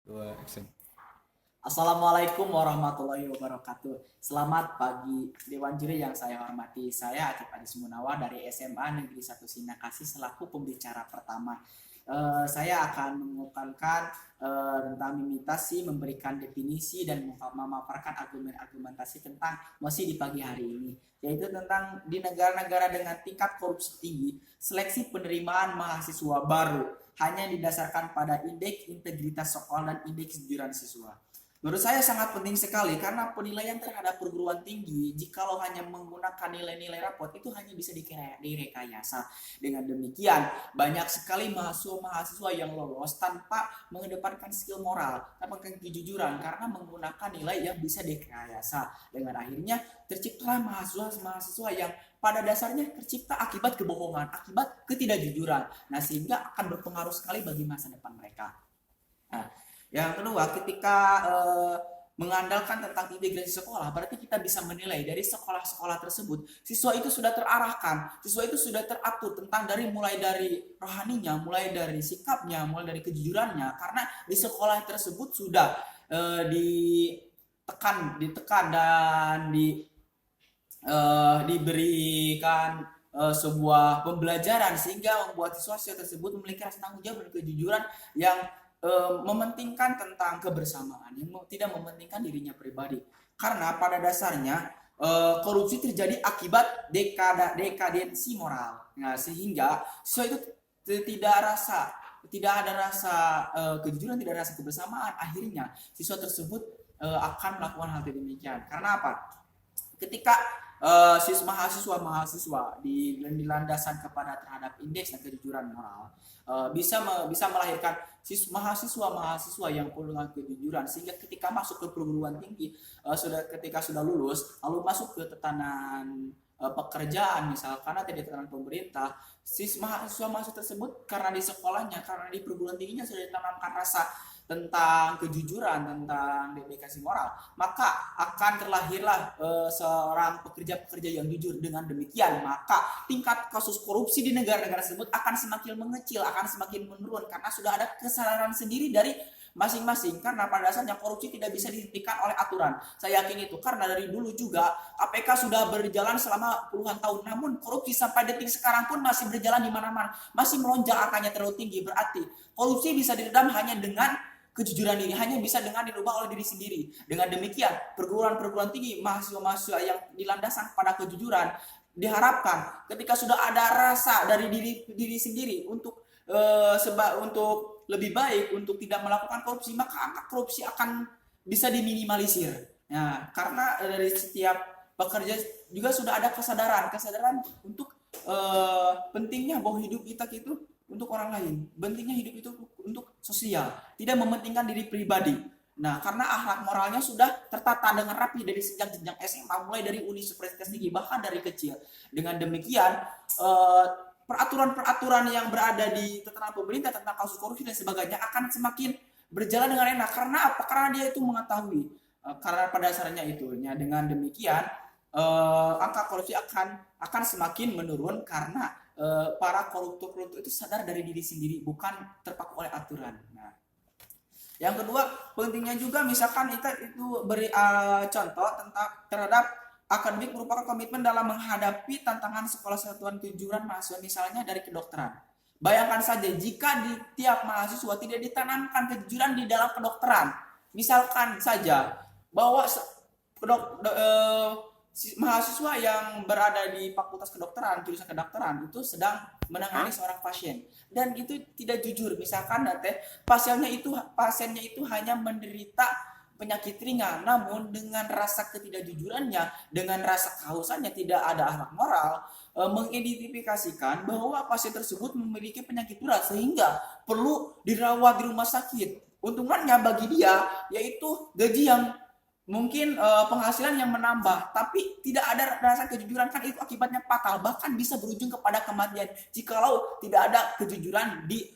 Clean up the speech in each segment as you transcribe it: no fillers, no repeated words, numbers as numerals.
Dua action. Assalamualaikum warahmatullahi wabarakatuh. Selamat pagi Dewan Juri yang saya hormati. Saya Akif Adis Munawa dari SMA Negeri 1 Sinakasi selaku pembicara pertama. Saya akan mengungkapkan tentang imitasi, memberikan definisi dan memaparkan argumentasi tentang mosi di pagi hari ini, yaitu tentang di negara-negara dengan tingkat korupsi tinggi, seleksi penerimaan mahasiswa baru hanya didasarkan pada indeks integritas sekolah dan indeks kejujuran siswa. Menurut saya sangat penting sekali karena penilaian terhadap perguruan tinggi jikalau hanya menggunakan nilai-nilai rapot itu hanya bisa direkayasa. Dengan demikian, banyak sekali mahasiswa yang lolos tanpa mengedepankan skill moral, tanpa kejujuran karena menggunakan nilai yang bisa direkayasa. Dengan akhirnya terciptalah mahasiswa yang pada dasarnya tercipta akibat kebohongan, akibat ketidakjujuran. Nah, sehingga akan berpengaruh sekali bagi masa depan mereka. Nah, yang kedua, ketika mengandalkan tentang integrasi sekolah, berarti kita bisa menilai dari sekolah-sekolah tersebut, siswa itu sudah terarahkan, siswa itu sudah teratur tentang mulai dari rohaninya, mulai dari sikapnya, mulai dari kejujurannya, karena di sekolah tersebut sudah ditekan dan diberikan sebuah pembelajaran sehingga membuat siswa tersebut memiliki rasa tanggung jawab dan kejujuran yang mementingkan tentang kebersamaan, yang tidak mementingkan dirinya pribadi. Karena pada dasarnya korupsi terjadi akibat dekadensi moral. Nah, sehingga siswa itu tidak ada rasa kejujuran, tidak ada rasa kebersamaan. Akhirnya siswa tersebut akan melakukan hal demikian. Karena apa? Ketika mahasiswa dilandasan kepada terhadap indeks dan kejujuran moral, bisa melahirkan mahasiswa yang penuh dengan kejujuran, sehingga ketika masuk ke perguruan tinggi, ketika sudah lulus lalu masuk ke tatanan pekerjaan misalkan atau di tatanan pemerintah, mahasiswa tersebut karena di sekolahnya, karena di perguruan tingginya sudah ditanamkan rasa tentang kejujuran, tentang dedikasi moral, maka akan terlahirlah seorang pekerja-pekerja yang jujur. Dengan demikian, maka tingkat kasus korupsi di negara-negara tersebut akan semakin mengecil, akan semakin menurun karena sudah ada kesadaran sendiri dari masing-masing. Karena pada dasarnya korupsi tidak bisa dihentikan oleh aturan. Saya yakin itu karena dari dulu juga KPK sudah berjalan selama puluhan tahun, namun korupsi sampai detik sekarang pun masih berjalan di mana-mana, masih melonjak angkanya terlalu tinggi. Berarti korupsi bisa diredam hanya dengan kejujuran ini, hanya bisa dengan dirubah oleh diri sendiri. Dengan demikian, perguruan-perguruan tinggi, mahasiswa-mahasiswa yang dilandaskan pada kejujuran, diharapkan ketika sudah ada rasa dari diri sendiri untuk untuk lebih baik, untuk tidak melakukan korupsi, maka angka korupsi akan bisa diminimalisir. Nah, karena dari setiap pekerja juga sudah ada kesadaran untuk pentingnya bahwa hidup kita itu untuk orang lain, pentingnya hidup itu untuk sosial, tidak mementingkan diri pribadi. Nah, karena akhlak moralnya sudah tertata dengan rapi dari sejak jenjang SMA, mulai dari universitas tinggi, bahkan dari kecil. Dengan demikian, peraturan-peraturan yang berada di tatanan pemerintah tentang kasus korupsi dan sebagainya akan semakin berjalan dengan enak. Karena apa? Karena dia itu mengetahui. Karena pada dasarnya itu. Ya, dengan demikian, angka korupsi akan semakin menurun karena para koruptor itu sadar dari diri sendiri, bukan terpaku oleh aturan. Nah, yang kedua, pentingnya juga misalkan kita itu beri contoh tentang terhadap akademik merupakan komitmen dalam menghadapi tantangan sekolah satuan kejujuran mahasiswa, misalnya dari kedokteran. Bayangkan saja jika di tiap mahasiswa tidak ditanamkan kejujuran di dalam kedokteran. Misalkan saja bahwa mahasiswa yang berada di Fakultas Kedokteran, jurusan kedokteran itu sedang menangani seorang pasien dan itu tidak jujur. Misalkan pasiennya itu hanya menderita penyakit ringan, namun dengan rasa ketidakjujurannya, dengan rasa kehausannya, tidak ada akhlak moral, mengidentifikasikan bahwa pasien tersebut memiliki penyakit berat sehingga perlu dirawat di rumah sakit. Untungannya bagi dia yaitu gaji yang mungkin penghasilan yang menambah, tapi tidak ada rasa kejujuran, kan itu akibatnya fatal, bahkan bisa berujung kepada kematian jikalau tidak ada kejujuran di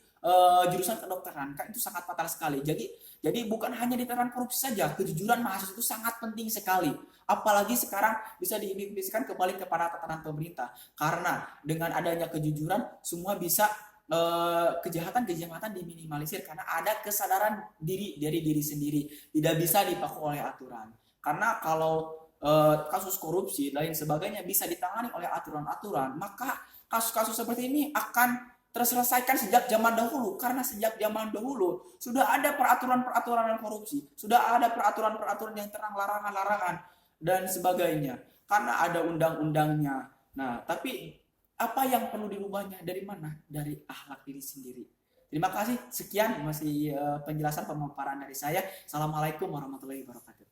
jurusan kedokteran. Kan itu sangat fatal sekali. Jadi bukan hanya di tataran korupsi saja, kejujuran mahasiswa itu sangat penting sekali. Apalagi sekarang bisa diidentifikasikan kembali kepada tatanan pemerintah. Karena dengan adanya kejujuran, semua bisa kejahatan-kejahatan diminimalisir karena ada kesadaran diri dari diri sendiri, tidak bisa dipaku oleh aturan. Karena kalau kasus korupsi lain sebagainya bisa ditangani oleh aturan-aturan, maka kasus-kasus seperti ini akan terselesaikan sejak zaman dahulu, karena sejak zaman dahulu sudah ada peraturan-peraturan korupsi, sudah ada peraturan-peraturan yang terang larangan-larangan dan sebagainya, karena ada undang-undangnya. Nah, tapi apa yang perlu dirubahnya dari mana? Dari akhlak diri sendiri. Terima kasih. Sekian masih penjelasan pemaparan dari saya. Assalamualaikum warahmatullahi wabarakatuh.